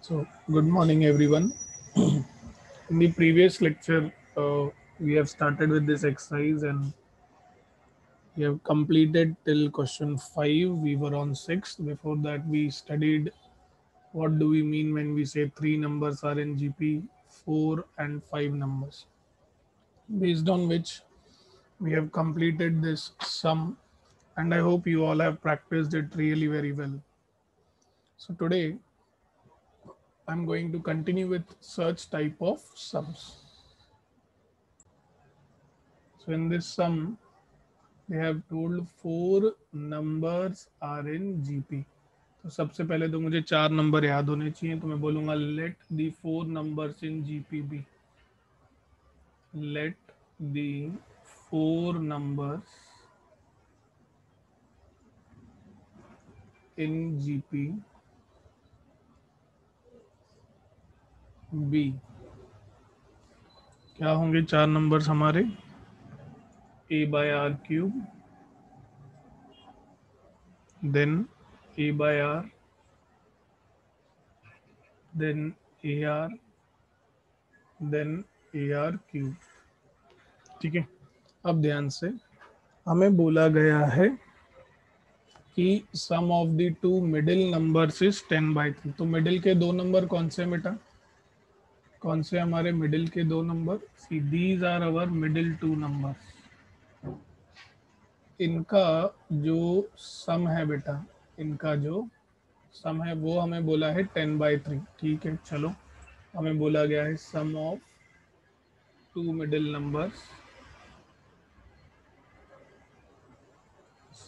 So, good morning, everyone. In the previous lecture, we have started with this exercise and we have completed till question 5. We were on 6th. Before that, we studied what do we mean when we say three numbers are in GP, 4 and 5 numbers. Based on which we have completed this sum, and I hope you all have practiced it really very well. So, today I'm going to continue with such type of sums. So, in this sum, they have told four numbers are in GP. तो सबसे पहले तो मुझे चार number याद होने चाहिए, तो मैं बोलूंगा let the four numbers in GP be. Let the four numbers in GP be. क्या होंगे चार नंबर्स हमारे? A by r cube, then a by r, then a r, then a r cube. ठीक है, अब ध्यान से हमें बोला गया है कि sum of the two middle numbers is 10/3. तो मिडिल के दो नंबर कौन से बेटा? कौन से हमारे मिडिल के दो number? See these are our middle two number. इनका जो सम है बेटा, इनका जो सम है वो हमें बोला है 10/3. ठीक है, चलो हमें बोला गया है sum of two middle numbers,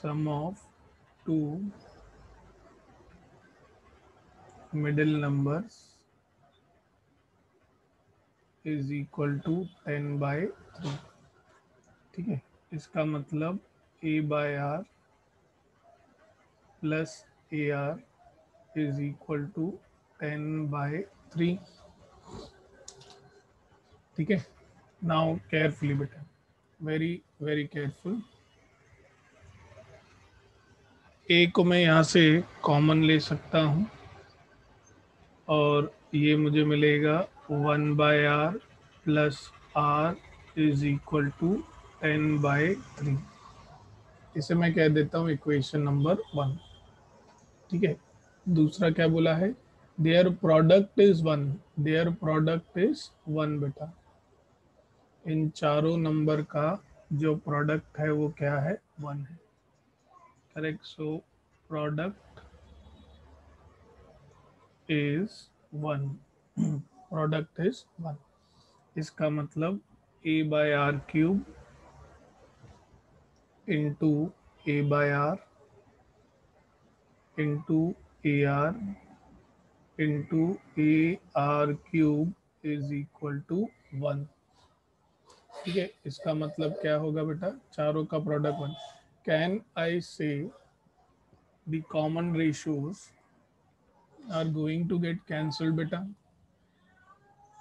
sum of two middle numbers is equal to 10/3. ठीक है, इसका मतलब a by r plus a r is equal to 10/3. ठीक है, नाउ केयरफुली बेटा, वेरी वेरी केयरफुल. ए को मैं यहाँ से कॉमन ले सकता हूँ और ये मुझे मिलेगा 1/r plus r is equal to 10/3. इसे मैं कह देता हूँ इक्वेशन नंबर 1. ठीक है, दूसरा क्या बोला है? Their product is 1. There product is 1 बेटा. इन चारों नंबर का जो प्रोडक्ट है वो क्या है? 1 है. Correct. So product is 1. Product is 1. इसका मतलब a by r cube into a by r into a r into a r cube is equal to 1. ठीक है, इसका मतलब क्या होगा बेटा? चारों का product 1. Can I say the common ratios are going to get cancelled बेटा?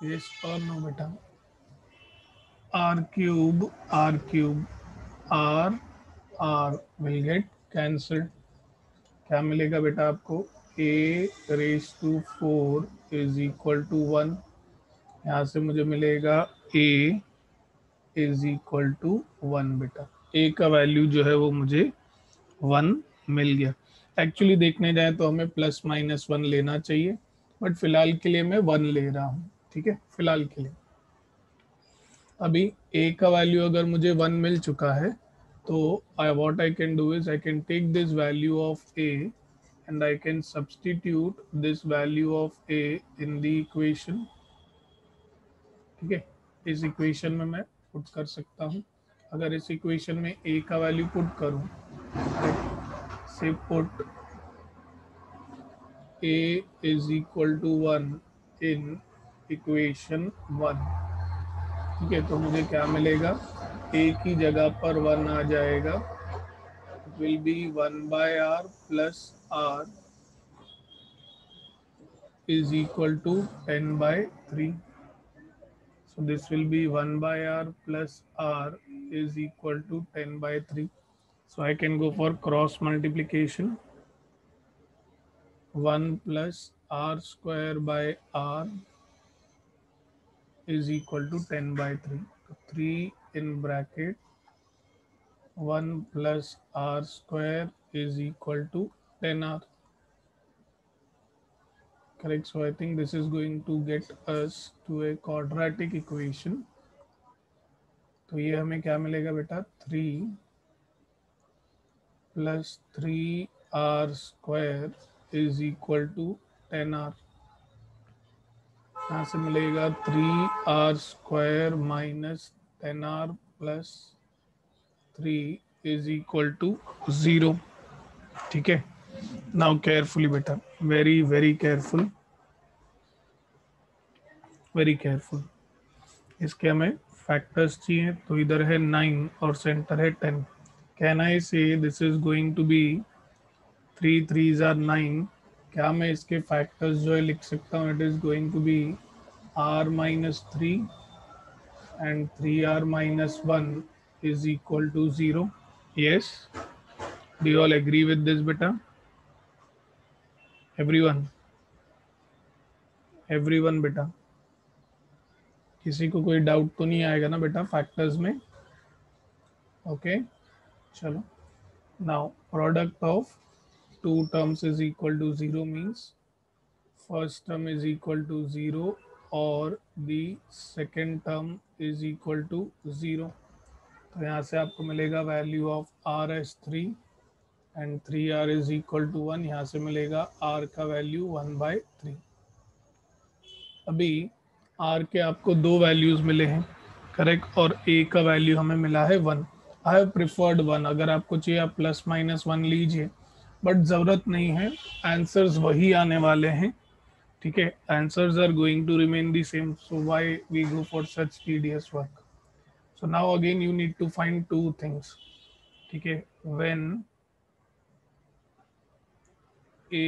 यस और नो बेटा? R cube r r will get cancelled. क्या मिलेगा बेटा आपको? A raise to 4 is equal to 1. यहाँ से मुझे मिलेगा ए इज इक्वल टू 1 बेटा. ए का वैल्यू जो है वो मुझे 1 मिल गया. एक्चुअली देखने जाए तो हमें प्लस माइनस 1 लेना चाहिए, बट फिलहाल के लिए मैं 1 ले रहा हूँ. ठीक है, फिलहाल के लिए. अभी ए का वैल्यू अगर मुझे 1 मिल चुका है तो what I can do is I can take this value of a and I can substitute this value of a in the equation. ठीक है, इस इक्वेशन में मैं पुट कर सकता हूँ. अगर इस इक्वेशन में a का वैल्यू पुट करूँ, से put a is equal to 1 in equation 1. ठीक है, तो मुझे क्या मिलेगा? a की जगह पर 1 आ जाएगा. It will be 1/r plus r is equal to 10/3. So this will be 1/r plus r is equal to 10/3. So I can go for cross multiplication. 1 plus r square by r is equal to 10 by 3. So 3 in bracket 1 plus r square is equal to 10r. Correct. So I think this is going to get us to a quadratic equation. तो ये हमें क्या मिलेगा बेटा, 3 plus 3r square is equal to 10r. यहाँ से मिलेगा 3r square minus 10r plus 3 is equal to 0. ठीक है. नाउ केयरफुली बेटा, very very careful, very careful. इसके हमें फैक्टर्स चाहिए. तो इधर है 9 और सेंटर है 10. Can I say this is going to be 3 3s are 9. क्या मैं इसके फैक्टर्स जो है लिख सकता हूँ? It is going to be r minus 3 and 3r minus 1 is equal to 0. Yes. Do you all agree with this beta? Everyone बेटा, किसी को कोई डाउट तो नहीं आएगा ना बेटा फैक्टर्स में? ओके चलो. Now product of two terms is equal to 0 means first term is equal to 0 और the second term is equal to 0. तो यहाँ से आपको मिलेगा value of r as 3 and 3r is equal to 1. यहाँ से मिलेगा r का वैल्यू 1/3. अभी r के आपको दो वैल्यूज मिले हैं, करेक्ट, और a का वैल्यू हमें मिला है 1. I have preferred 1. अगर आपको चाहिए आप प्लस माइनस 1 लीजिए, बट ज़रूरत नहीं है, आंसर्स वही आने वाले हैं. ठीक है, answers are going to remain the same, so why we go for such tedious work. So now again you need to find two things. ठीक है, when a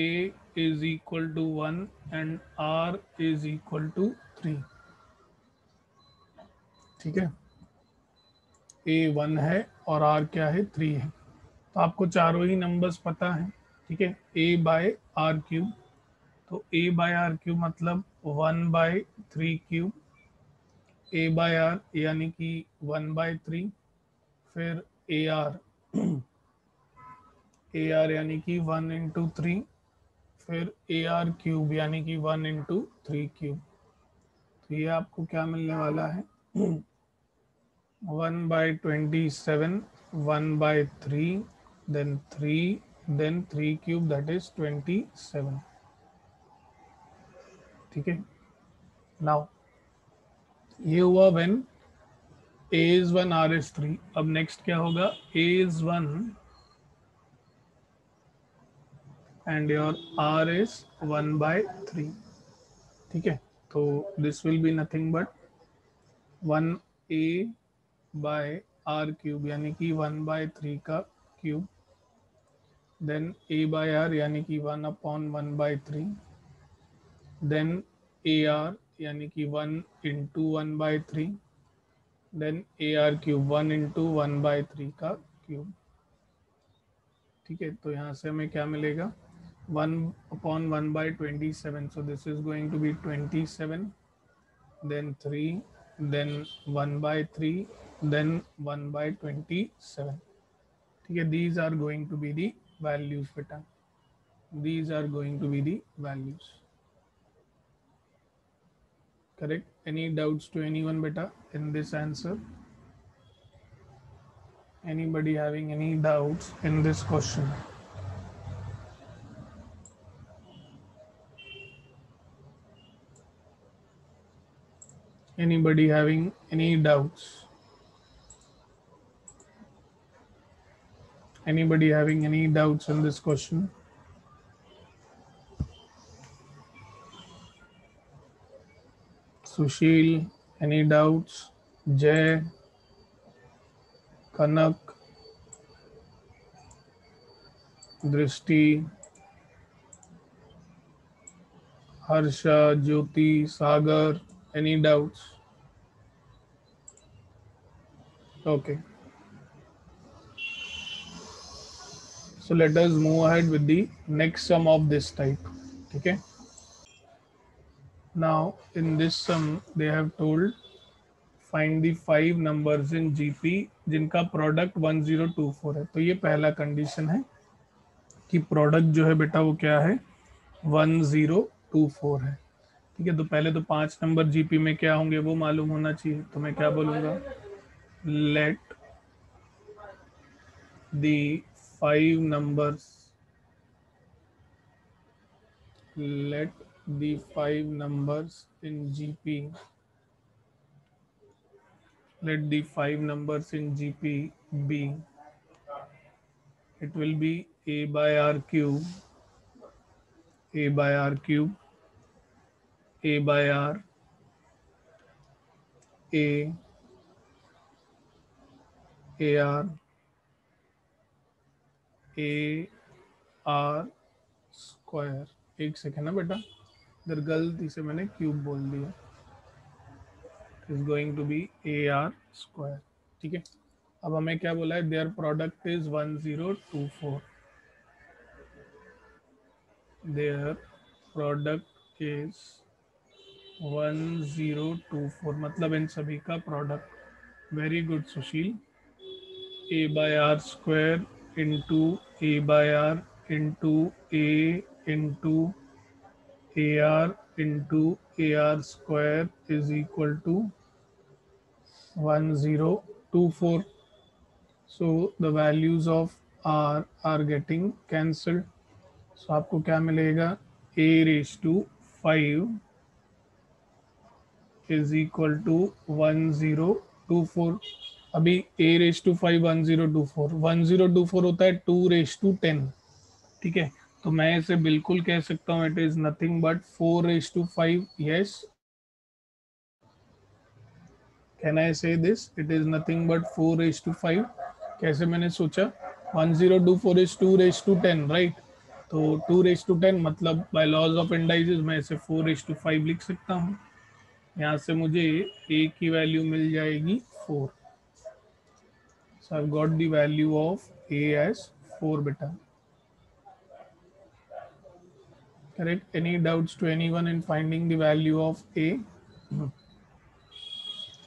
is equal to 1 and r is equal to 3. ठीक है, a 1 है और r क्या है, 3 है. तो आपको चारों ही नंबर्स पता है. ठीक है, a बाय आर क्यूब. तो a बाय आर क्यूब मतलब 1/3 क्यूब. a बाय आर यानी कि 1/3. फिर ए आर यानी कि 1 इंटू 3. फिर ए आर क्यूब यानी कि 1 इंटू 3 क्यूब. तो ये आपको क्या मिलने वाला है, 1/27, 1/3, then 3, then 3 cube, that is 27. ठीक है. नाउ ये हुआ when a is 1 r is 3. अब नेक्स्ट क्या होगा, a is 1 and your r is 1/3. ठीक है, तो this will be nothing but 1a by r cube यानी कि 1/3 का cube. Then a by r यानी कि 1/1/3. देन ए आर यानी कि 1 into 1/3. Then a r cube 1 into 1/3 का क्यूब. ठीक है, तो यहाँ से हमें क्या मिलेगा, 1/1/27. So this is going to be 27, then 3, then 1/3, then 1/27. ठीक है, these are going to be the values बेटा. These are going to be the values. Correct. Any doubts to anyone beta in this answer? Anybody having any doubts in this question? Anybody having any doubts? Anybody having any doubts in this question? Sushil, any doubts? Jay, Kanak, Drishti, Harsha, Jyoti, Sagar, any doubts? Okay. So let us move ahead with the next sum of this type. Okay. Now in this sum they have told find the 5 numbers in GP जिनका product 1024 है। तो ये पहला condition है कि product जो है बेटा वो क्या है 1024 है। ठीक है, तो पहले तो 5 नंबर जीपी में क्या होंगे वो मालूम होना चाहिए। तो मैं क्या बोलूँगा, let the 5 numbers, let the 5 numbers in GP, let the 5 numbers in GP be, it will be a by r cube, a by r cube, a by r, a, ar, a r square. एक second ना बेटा, इधर गलती से मैंने cube बोल दिया, is going to be a r square. ठीक है, अब हमें क्या बोला है, their product is 1024, their product is 1024 मतलब इन सभी का product. Very good Sushil. A by r square into a by r into a into a r into a r square is equal to 1024. So the values of r are getting cancelled. So आपको क्या मिलेगा, a raised to 5 is equal to 1024। अभी a raised to 5 1024, 1024 होता है 2 raised to 10। ठीक है, तो मैं इसे बिल्कुल कह सकता हूँ it is nothing but 4 raised to 5। Yes, can I say this, it is nothing but 4 raised to 5। कैसे मैंने सोचा, 1024 इज 2 raised to 10 राइट। तो 2 raised to 10 मतलब बाय लॉज ऑफ इंडाइसेस मैं इसे 4 raised to 5 लिख सकता हूँ। यहाँ से मुझे a की वैल्यू मिल जाएगी 4। So I got the value of a as 4 बेटा। Correct. Any doubts to anyone in finding the value of a?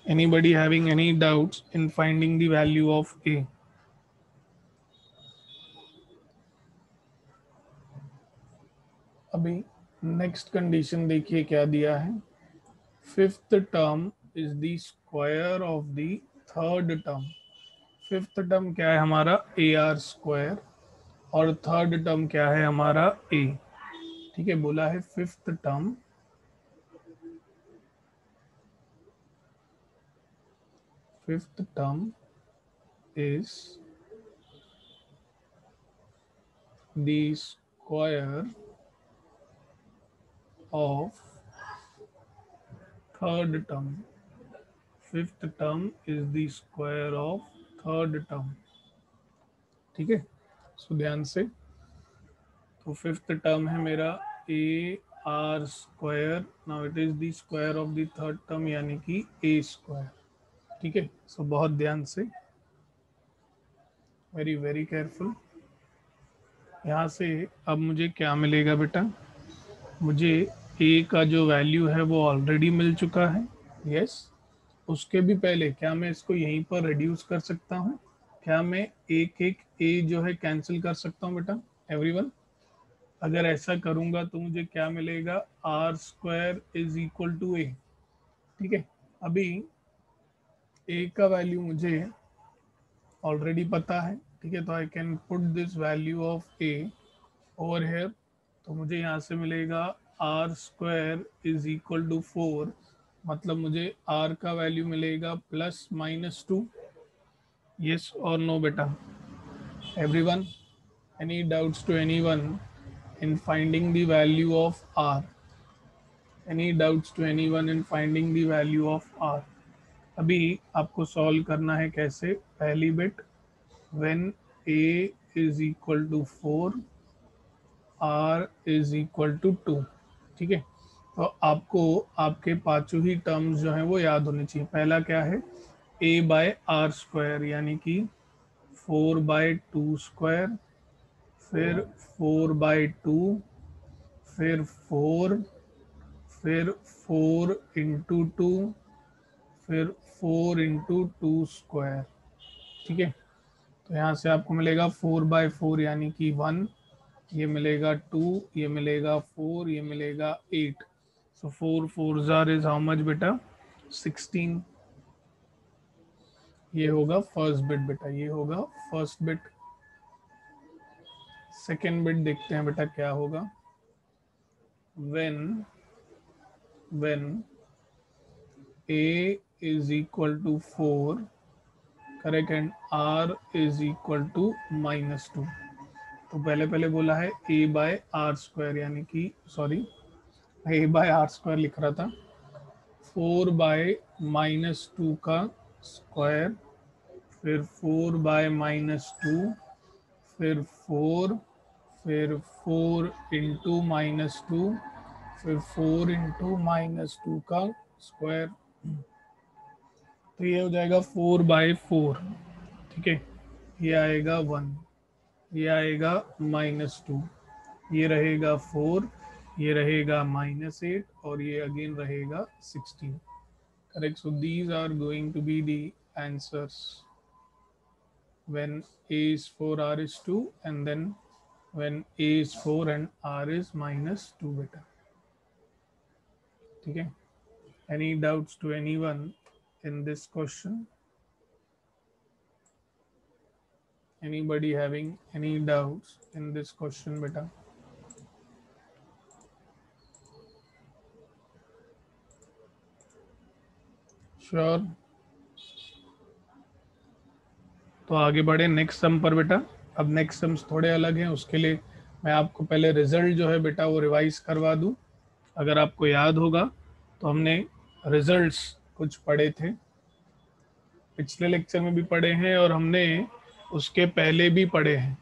Anybody having any doubts in finding the value of a? अभी next condition देखिए क्या दिया है, fifth term is the square of the third term. Fifth term क्या है हमारा ए r square, और third term क्या है हमारा ए। ठीक है, बोला है fifth term, fifth term is the square of third term. Fifth term is the square of third term. ठीक है, सो ध्यान से, तो फिफ्थ टर्म है मेरा ए r square, now it is the square of the third term यानी कि ए square. ठीक है, सो बहुत ध्यान से, वेरी वेरी केयरफुल। यहाँ से अब मुझे क्या मिलेगा बेटा, मुझे ए का जो वैल्यू है वो ऑलरेडी मिल चुका है। यस, उसके भी पहले क्या मैं इसको यहीं पर रिड्यूस कर सकता हूँ? क्या मैं एक एक ए जो है कैंसिल कर सकता हूँ बेटा एवरीवन? अगर ऐसा करूंगा तो मुझे क्या मिलेगा, r square is equal to a. ठीक है, अभी ए का वैल्यू मुझे ऑलरेडी पता है। ठीक है, तो I can put this value of a over here. तो मुझे यहाँ से मिलेगा r square is equal to 4, मतलब मुझे आर का वैल्यू मिलेगा +-2। यस और नो बेटा everyone? Any doubts to anyone in finding the value of r? Any doubts to anyone in finding the value of r? अभी आपको सॉल्व करना है कैसे, पहली bit when a is equal to 4 r is equal to 2। ठीक है, तो आपको आपके पांचों ही टर्म्स जो हैं वो याद होने चाहिए। पहला क्या है, a बाय आर स्क्वायर यानी कि 4/2 स्क्वायर, फिर 4/2, फिर 4, फिर 4 इंटू 2, फिर 4 इंटू 2 स्क्वायर। ठीक है, तो यहाँ से आपको मिलेगा 4/4 यानी कि 1, ये मिलेगा 2, ये मिलेगा 4, ये मिलेगा 8। सो 4 4 जार इज हाउ मच बेटा? 16। ये होगा फर्स्ट बिट बेटा, ये होगा फर्स्ट बिट। सेकेंड बिट देखते हैं बेटा क्या होगा। when a is equal to 4, correct, and r is equal to -2। तो पहले पहले बोला है a बाय आर स्क्वायर, यानी कि sorry a by r square लिख रहा था, 4/-2 का स्क्वायर, फिर 4/-2, फिर 4, फिर 4 इंटू -2, फिर 4 इंटू -2 का स्क्वायर। तो ये हो जाएगा 4/4। ठीक है, ये आएगा 1, ये आएगा -2, ये रहेगा 4, ये रहेगा -8, और ये अगेन रहेगा 16। Correct, so these are going to be the answers when a is 4, r is 2, and then when a is 4 and r is -2 बेटा। ठीक है, any doubts to anyone in this question? Anybody having any doubts in this question बेटा? Sure? तो आगे बढ़े next sum पर बेटा। अब नेक्स्ट सम्स थोड़े अलग हैं, उसके लिए मैं आपको पहले रिजल्ट जो है बेटा वो रिवाइज करवा दूं। अगर आपको याद होगा तो हमने रिजल्ट्स कुछ पढ़े थे, पिछले लेक्चर में भी पढ़े हैं और हमने उसके पहले भी पढ़े हैं।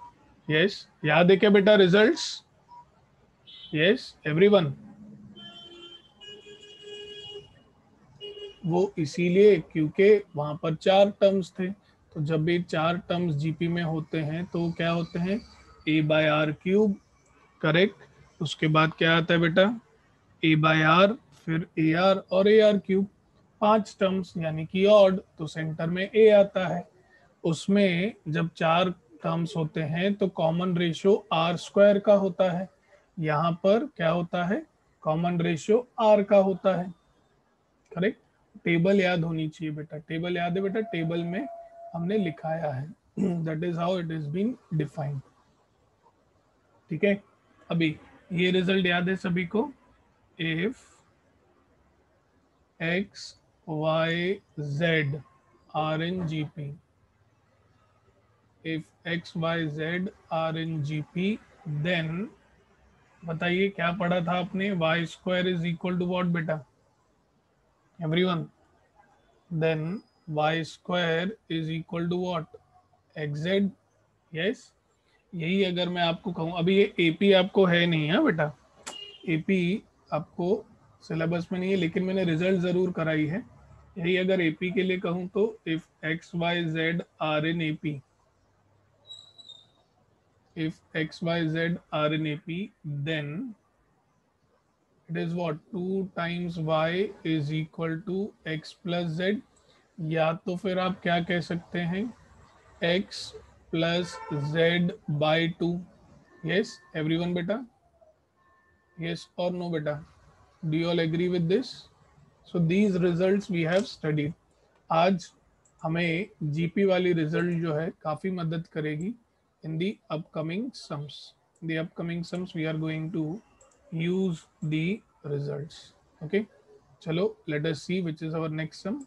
यस, याद है क्या बेटा रिजल्ट्स? Yes everyone? वो इसीलिए क्योंकि वहां पर 4 टर्म्स थे, तो जब भी 4 टर्म्स जीपी में होते हैं तो क्या होते हैं? a/r³, correct. उसके बाद क्या आता है बेटा? a/r, फिर ar और ar³, 5 टर्म्स यानी कि ऑड, तो सेंटर में a आता है। उसमें जब 4 टर्म्स होते हैं तो कॉमन रेशियो r² का होता है। यहाँ पर क्या होता है? कॉमन रेशियो r का होता है। करेक्ट, टेबल याद होनी चाहिए बेटा, टेबल याद है बेटा, टेबल में हमने लिखाया है। That is how it is been defined. ठीक है, अभी ये रिजल्ट याद है सभी को? If x y z are in GP, if x y z are in GP, then बताइए क्या पढ़ा था आपने? y² is equal to what बेटा everyone? then y² is equal to what? xz। yes, यही अगर मैं आपको कहूँ, अभी ये एपी आपको है नहीं है बेटा, एपी आपको सिलेबस में नहीं है, लेकिन मैंने रिजल्ट जरूर कराई है। यही अगर एपी के लिए कहूँ तो if x y z are in AP, if x y z are in AP, then it is what? 2 times y is equal to x plus z, या तो फिर आप क्या कह सकते हैं? x plus z/2। Yes everyone बेटा? Yes और नो बेटा? Do you all agree with this? So these results we have studied. आज हमें जीपी वाली रिजल्ट जो है काफ़ी मदद करेगी in the upcoming sums. The upcoming sums we are going to use the results. Okay, चलो let us see which is our next sum.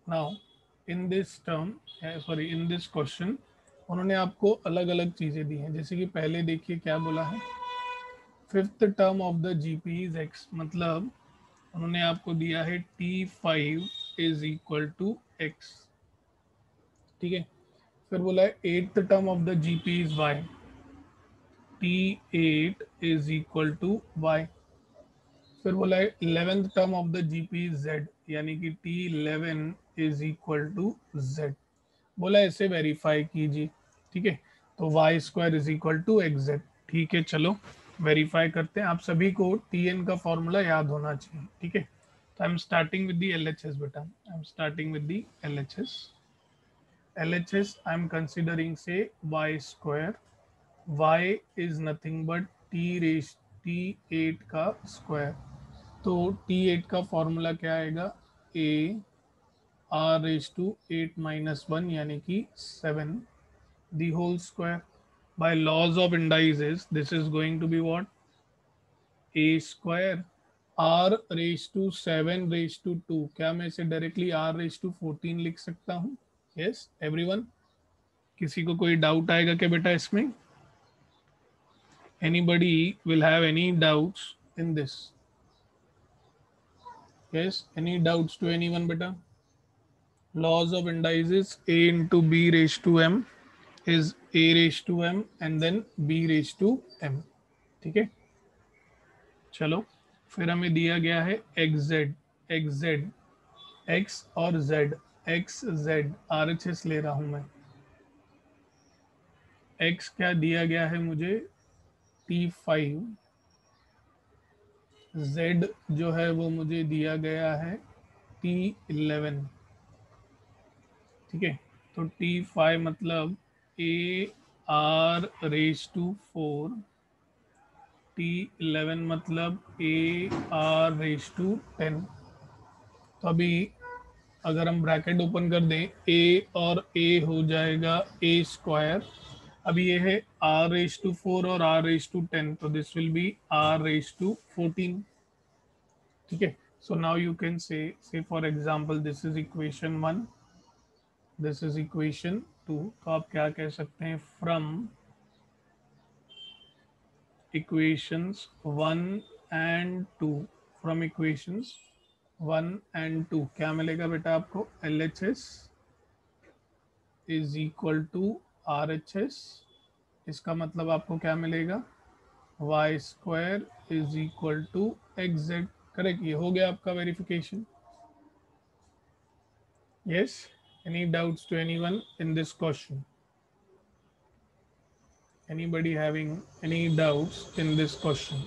Now in this term, sorry in this question, उन्होंने आपको अलग अलग चीज़ें दी हैं। जैसे कि पहले देखिए क्या बोला है, 5th term of the GP is x, मतलब उन्होंने आपको दिया है T5 is equal to x। ठीक है, फिर बोला है 8th term of the GP is y, T8 is equal to y। फिर बोला है 11th term of the GP is z, यानी कि T11 is equal to z। बोला ऐसे वेरीफाई कीजिए। ठीक है, तो y² is equal to xz। ठीक है, चलो वेरीफाई करते हैं। आप सभी को टीएन का फॉर्मूला याद होना चाहिए, ठीक है। तो I am starting with the LHS बेटा, I am starting with the LHS. LHS I am considering say y square, y is nothing but t8 का स्क्वायर। तो t8 का फॉर्मूला क्या आएगा, a r⁻8 -1 यानी कि 7 the whole square. By laws of indices this is going to be what, a square r⁻7⁻2। क्या मैं इसे डायरेक्टली r⁻14 लिख सकता हूँ? यस एवरीवन, किसी को कोई डाउट आएगा क्या बेटा इसमें? Anybody will have any doubts in this? Yes, any doubts to anyone beta? Laws of indices, a into b raised to m is a raised to m and then b raised to m, ठीक है। चलो, फिर हमें दिया गया है x और Z, x Z RHS ले रहा हूं मैं। एक्स क्या दिया गया है मुझे, T5, जेड जो है वो मुझे दिया गया है T11, ठीक है। तो T5 मतलब AR⁴, T11 मतलब AR⁻10। तो अभी अगर हम ब्रैकेट ओपन कर दें, ए और ए हो जाएगा ए स्क्वायर। अभी ये है r⁴ और r⁻10, तो दिस विल बी r⁻14, ठीक है। So now you can say for example this is equation 1, this is equation 2। तो आप क्या कह सकते हैं, from equations 1 and 2, from equations 1 and 2 क्या मिलेगा बेटा आपको, LHS is equal to RHS। इसका मतलब आपको क्या मिलेगा, y square is equal to XZ। Correct, ये हो गया आपका verification. Yes, any doubts to anyone in this question? Anybody having any doubts in this question?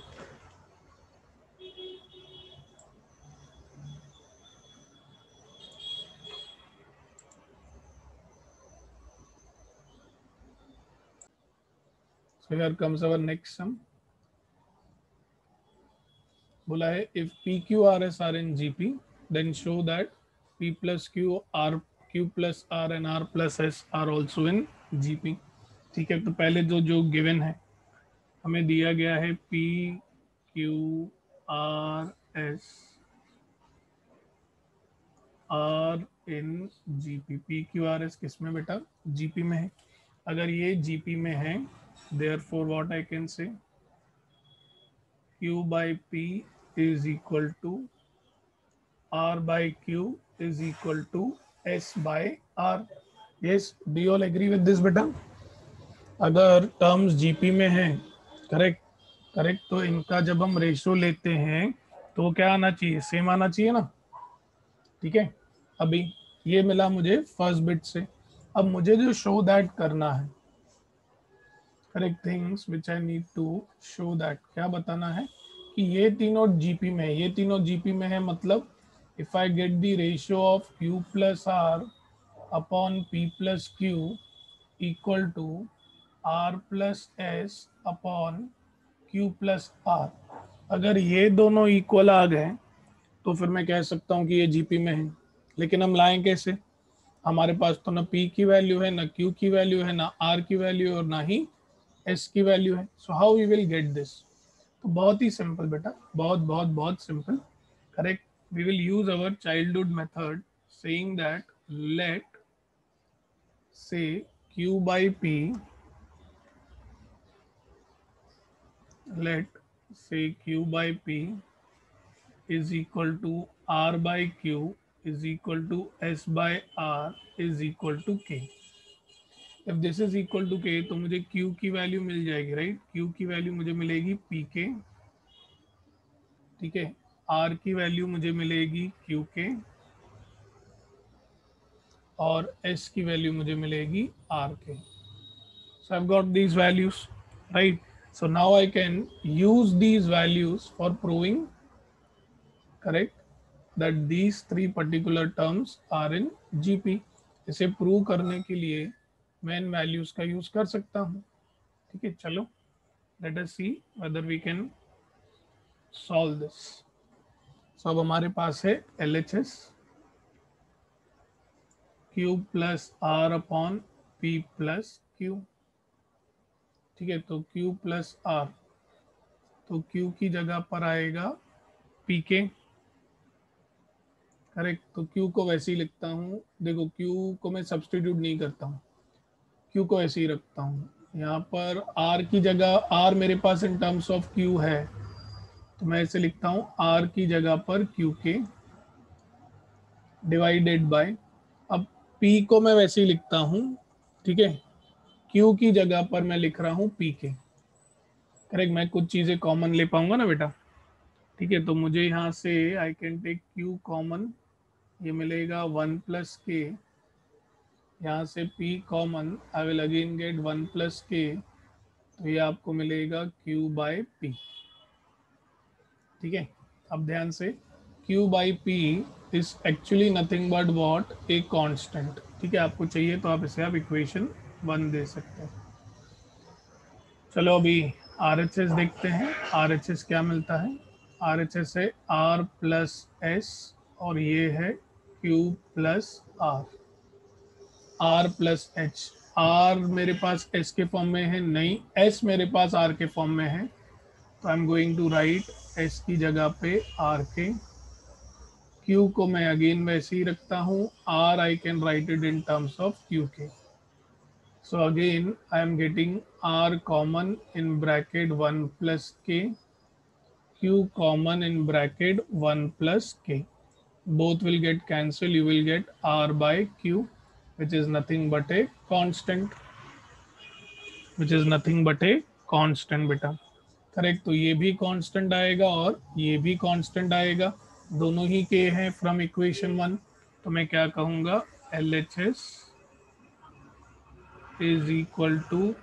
So here comes our next sum. बोला है if PQRS are in GP then show that P plus Q, R, Q plus R and R plus S are also in GP, ठीक है। तो पहले जो given है, हमें दिया गया है P Q R S R in GP। P Q R S किस में बेटा, GP में है। अगर ये GP में है, therefore what I can say, Q by P is equal to R by Q is equal to S by R. Yes, do you all agree with this बेटा? अगर टर्म्स जीपी में हैं, करेक्ट करेक्ट, तो इनका जब हम ratio लेते हैं तो क्या आना चाहिए, सेम आना चाहिए ना, ठीक है। अभी ये मिला मुझे फर्स्ट बिट से। अब मुझे जो शो दैट करना है, correct things which I need to show that, क्या बताना है कि ये तीनों जीपी में है, ये तीनों जीपी में है। मतलब if I get the ratio of Q plus R upon P plus Q equal to R plus S upon Q plus R, अगर ये दोनों इक्वल आ गए तो फिर मैं कह सकता हूँ कि ये जीपी में है। लेकिन हम लाएं कैसे, हमारे पास तो ना P की वैल्यू है, ना Q की वैल्यू है, ना R की वैल्यू है और ना ही S की वैल्यू है। So how we will get this? तो बहुत ही सिंपल बेटा, बहुत बहुत बहुत simple. Correct, we will use our childhood method saying that let say Q by P, let say Q by P is equal to R by Q is equal to S by R is equal to K. If this is equal to K तो मुझे Q की value मिल जाएगी, right. Q की value मुझे मिलेगी PK, ठीक है। R की वैल्यू मुझे मिलेगी QK और S की वैल्यू मुझे मिलेगी RK। So I've got these values, right? So now I can use these values for proving, correct, that these three particular terms are in GP. इसे प्रूव करने के लिए मैं इन वैल्यूज का यूज कर सकता हूँ। ठीक है, चलो let us see whether we can solve this. So अब हमारे पास है LHS Q plus R upon P plus Q। ठीक है, तो Q प्लस R, तो Q की जगह पर आएगा PK, करेक्ट। तो Q को वैसे ही लिखता हूँ, देखो Q को मैं सब्सटीट्यूट नहीं करता हूँ, Q को ऐसे ही रखता हूँ। यहाँ पर R की जगह, R मेरे पास इन टर्म्स ऑफ Q है, तो मैं इसे लिखता हूँ R की जगह पर QK डिवाइडेड बाय, अब P को मैं वैसे ही लिखता हूँ, ठीक है, Q की जगह पर मैं लिख रहा हूँ PK, करेक्ट। मैं कुछ चीज़ें कॉमन ले पाऊंगा ना बेटा, ठीक है। तो मुझे यहाँ से I can take Q common, ये मिलेगा 1 + K, यहाँ से P common, I will again get 1 + K, तो ये आपको मिलेगा Q/P। ठीक है, अब ध्यान से, Q/P is actually nothing but what, a constant. ठीक है, आपको चाहिए तो आप इसे आप इक्वेशन 1 दे सकते हैं। चलो अभी RHS देखते हैं, RHS क्या मिलता है। RHS है R + S और ये है Q + R, R + H। R मेरे पास S के फॉर्म में है नहीं, S मेरे पास R के फॉर्म में है, तो I am going to write S की जगह पे R के। Q को मैं अगेन वैसे ही रखता हूँ, R I can write it in terms of Q के। So again I am getting R common in bracket 1 + K, Q common in bracket 1 + K. Both will get cancelled. You will get R/Q, which is nothing but a constant, which is nothing but a constant बेटा, correct. तो ये भी constant आएगा और ये भी constant आएगा, दोनों ही के हैं फ्रॉम इक्वेशन 1। तो मैं क्या कहूँगा, LHS is equal to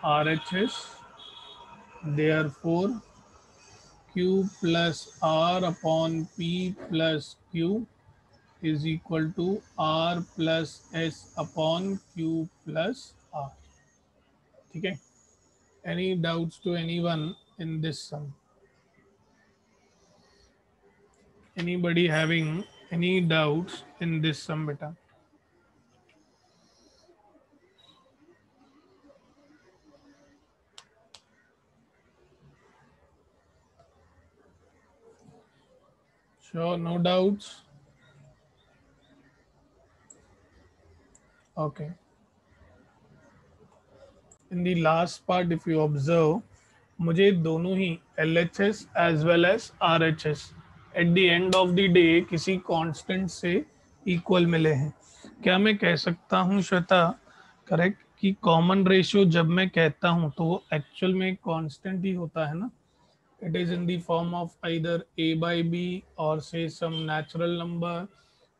RHS, therefore Q plus R upon P plus Q is equal to R plus S upon Q plus R। ठीक है, any doubts to anyone in this sum? Anybody having any doubts in this sum beta? Sure, no doubts? Okay. In the last part if you observe, मुझे दोनों ही LHS as well as RHS at the end of the day किसी constant से equal मिले हैं। क्या मैं कह सकता हूँ श्वेता, करेक्ट, कि कॉमन रेशियो जब मैं कहता हूँ तो वो एक्चुअल में कांस्टेंट ही होता है ना। It is in the form of either A/B or say some natural number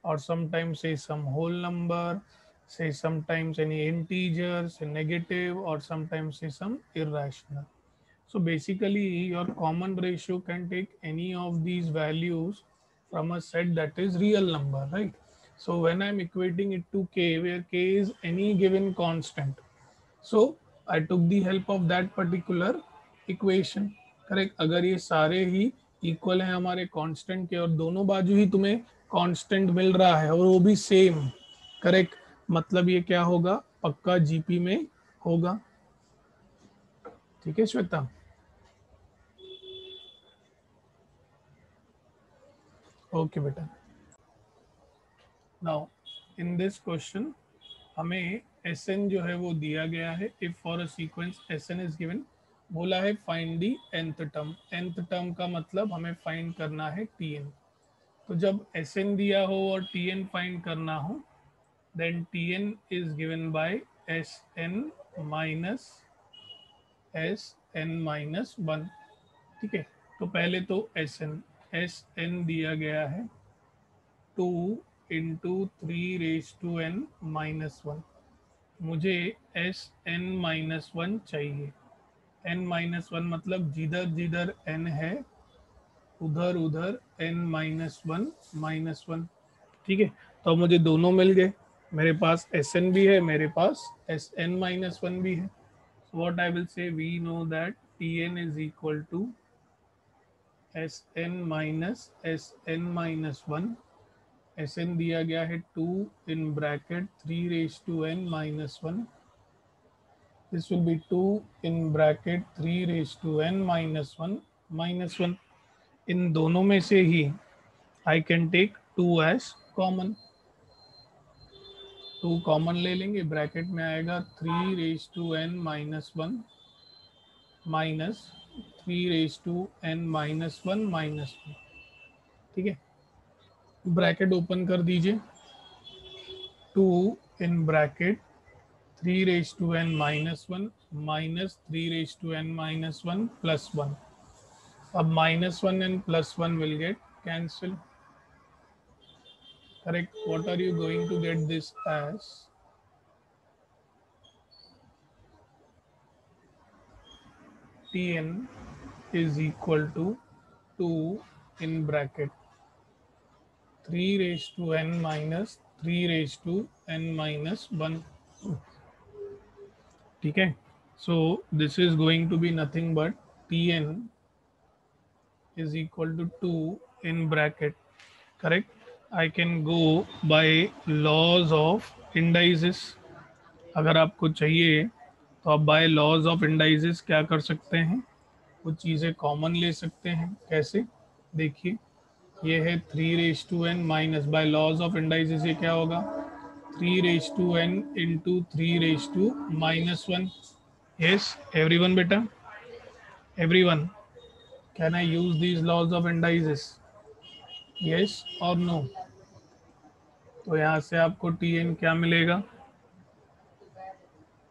or sometimes say some whole number, say sometimes any integer, say negative, or sometimes say some irrational. So basically your common ratio can take any of these values from a set that is real number, right? So when I'm equating it to K, where K is any given constant, so I took the help of that particular equation, correct. अगर ये सारे ही equal हैं हमारे constant के और दोनों बाजू ही तुम्हें कांस्टेंट मिल रहा है और वो भी सेम, करेक्ट, मतलब ये क्या होगा, पक्का जीपी में होगा। ठीक है श्वेता, ओके बेटा। नाउ इन दिस क्वेश्चन हमें Sn जो है वो दिया गया है, if for a sequence Sn is given, बोला है find the nth term. nth term का मतलब हमें फाइंड करना है Tn। तो जब Sn दिया हो और Tn फाइंड करना हो, then Tn is given by Sn minus Sn-1। ठीक है, तो पहले तो Sn दिया गया है 2 × 3⁻n−1, मुझे Sn-1 चाहिए। n माइनस वन मतलब जिधर जिधर n है उधर उधर n माइनस वन, ठीक है। तो अब मुझे दोनों मिल गए, मेरे पास Sn भी है, मेरे पास Sn माइनस वन भी है। So what I will say, we know that Tn is equal to Sn minus one. Sn दिया गया है 2 in bracket 3 raised to n minus 1. This will be 2 in bracket 3 raised to n minus 1 minus 1. इन दोनों में से ही I can take 2 as common। 2 common ले लेंगे, bracket में आएगा 3 raise to n minus one minus 3 raise to n minus one minus one, ठीक है। ब्रैकेट ओपन कर दीजिए, 2 in bracket 3 raise to n minus one minus 3 raise to n minus one plus one. अब minus one and plus one will get cancel, correct. What are you going to get this as Tn is equal to 2 in bracket 3 raised to n minus 3 raised to n minus 1, ठीक है। So this is going to be nothing but Tn is equal to 2 in bracket, correct। I can go by laws of indices। अगर आपको चाहिए तो आप bye laws of indices क्या कर सकते हैं, कुछ चीज़ें कॉमन ले सकते हैं। कैसे, देखिए ये है 3 raise to n minus, by laws of indices ये क्या होगा 3 raise to n into 3 raise to minus one. Yes everyone बेटा, everyone, can I use these laws of indices, yes और नो। तो यहाँ से आपको टी एन क्या मिलेगा,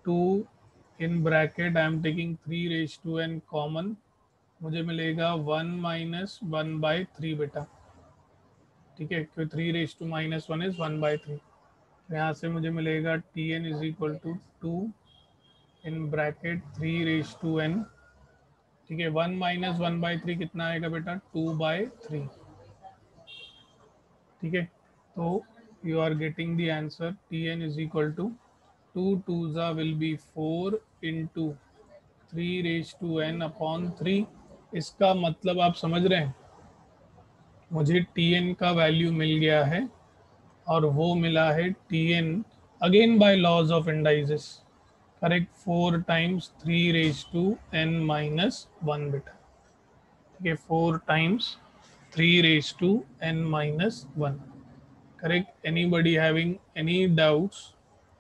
2 in bracket I am taking 3 raise to n common, मुझे मिलेगा 1 माइनस वन बाई थ्री बेटा, ठीक है, क्योंकि 3 raise to minus one is 1 by three. यहाँ से मुझे मिलेगा T n is equal to 2 in bracket 3 raise to n, ठीक है। 1 माइनस वन बाई थ्री कितना आएगा बेटा 2 बाई थ्री, ठीक है। तो you are getting the answer T n is equal to 2 to ज़ा will be 4 into 3 raise to n upon 3। इसका मतलब आप समझ रहे हैं, मुझे टी एन का वैल्यू मिल गया है और वो मिला है T n again by laws of indices, correct. 4 times 3 raise to n minus one बेटा, ठीक है, 4 times 3 raise to n minus one, correct. Anybody having any doubts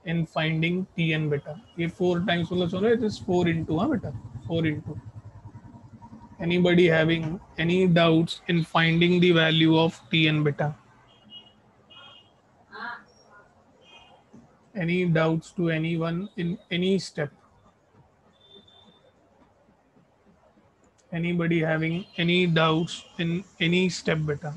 in finding T n बेटा, ये 4 टाइम्स मतलब सुन रहे हैं, 4 इंटू, हाँ बेटा 4 into. Anybody having any doubts in finding the value of Tn beta? Any doubts to anyone in any step? Anybody having any doubts in any step beta?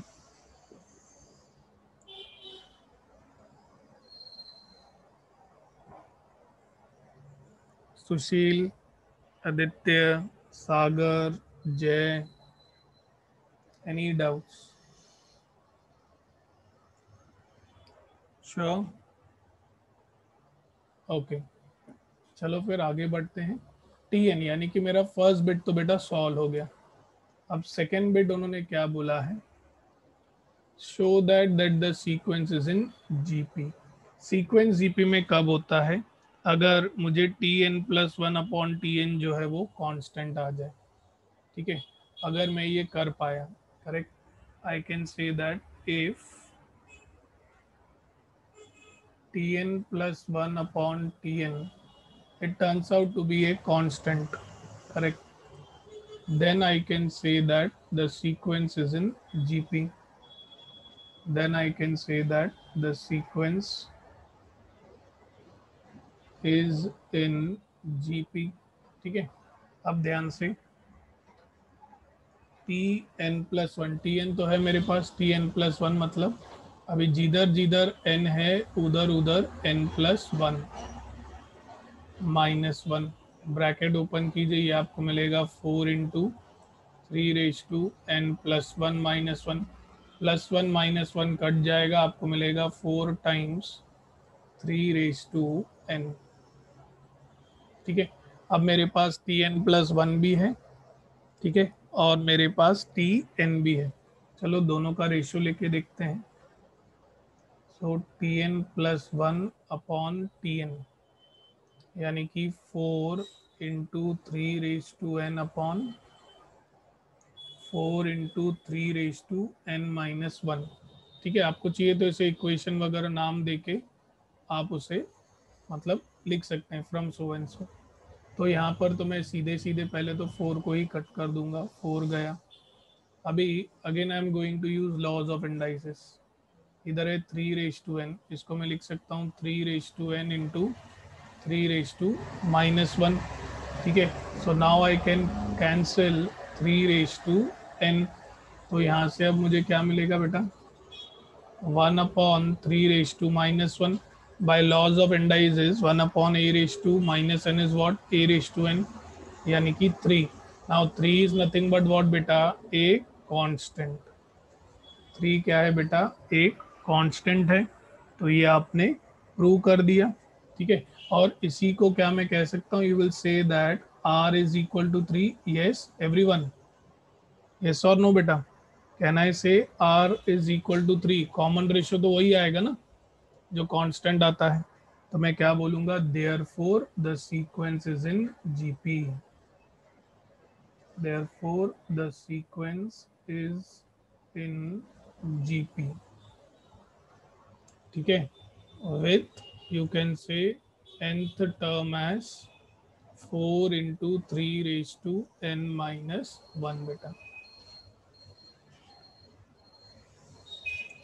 Sushil, Aditya, Sagar, Jay, any doubts? Sure. Okay. चलो फिर आगे बढ़ते हैं। T N यानी कि मेरा first bit तो बेटा सॉल्व हो गया। अब सेकेंड बिट उन्होंने क्या बोला है, show that the sequence is in GP. Sequence GP में कब होता है, अगर मुझे T n plus one upon T n जो है वो कांस्टेंट आ जाए, ठीक है। अगर मैं ये कर पाया, correct, I can say that if T n plus one upon T n it turns out to be a constant, correct, then I can say that the sequence is in GP, then I can say that the sequence is in GP, ठीक है। अब ध्यान से T n plus one, T n तो है मेरे पास T n plus one, मतलब अभी जिधर जिधर n है उधर उधर n plus one minus one, bracket open कीजिए, ये आपको मिलेगा 4 × 3 रेज टू n +1 - 1, +1 - 1 कट जाएगा, आपको मिलेगा 4 × 3 रेज टू n। ठीक है, अब मेरे पास Tn+1 भी है, ठीक है, और मेरे पास Tn भी है। चलो दोनों का रेशियो लेके देखते हैं। सो Tn+1/Tn यानी कि 4 × 3 raise to n/4 × 3 raise to n - 1। ठीक है, आपको चाहिए तो इसे इक्वेशन वगैरह नाम देके आप उसे मतलब लिख सकते हैं फ्रॉम सो एंड सो। तो यहाँ पर तो मैं सीधे सीधे पहले तो 4 को ही कट कर दूंगा, 4 गया। अभी again I am going to use laws of indices. इधर है 3 रेज टू n, इसको मैं लिख सकता हूँ 3 raise to n into 3 raise to - 1। ठीक है, so now I can cancel 3 raise to n। तो यहाँ से अब मुझे क्या मिलेगा बेटा, 1/3 raise to - 1। by laws of indices 1/a raise to - n is what, a raise to n, यानी कि 3। now 3 is nothing but what बेटा, a constant। 3 क्या है बेटा, एक कांस्टेंट है। तो ये आपने प्रूव कर दिया। ठीक है, और इसी को क्या मैं कह सकता हूँ, you will say that r is equal to 3। Yes everyone, yes और नो बेटा, can I say r is equal to 3? Common ratio तो वही आएगा ना जो कांस्टेंट आता है। तो मैं क्या बोलूंगा, therefore the sequence is in GP. Therefore the sequence is in GP. ठीक है, with you can say nth term as 4 × 3 raise to n - 1 बेटा।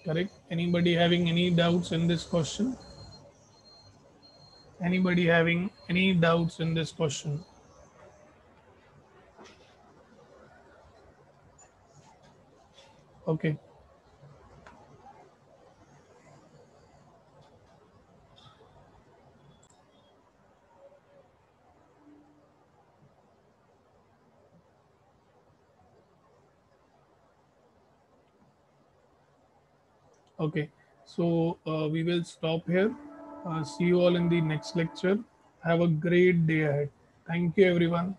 Correct? Anybody having any doubts in this question? Anybody having any doubts in this question? Okay. Okay. So we will stop here. See you all in the next lecture. Have a great day ahead. Thank you, everyone.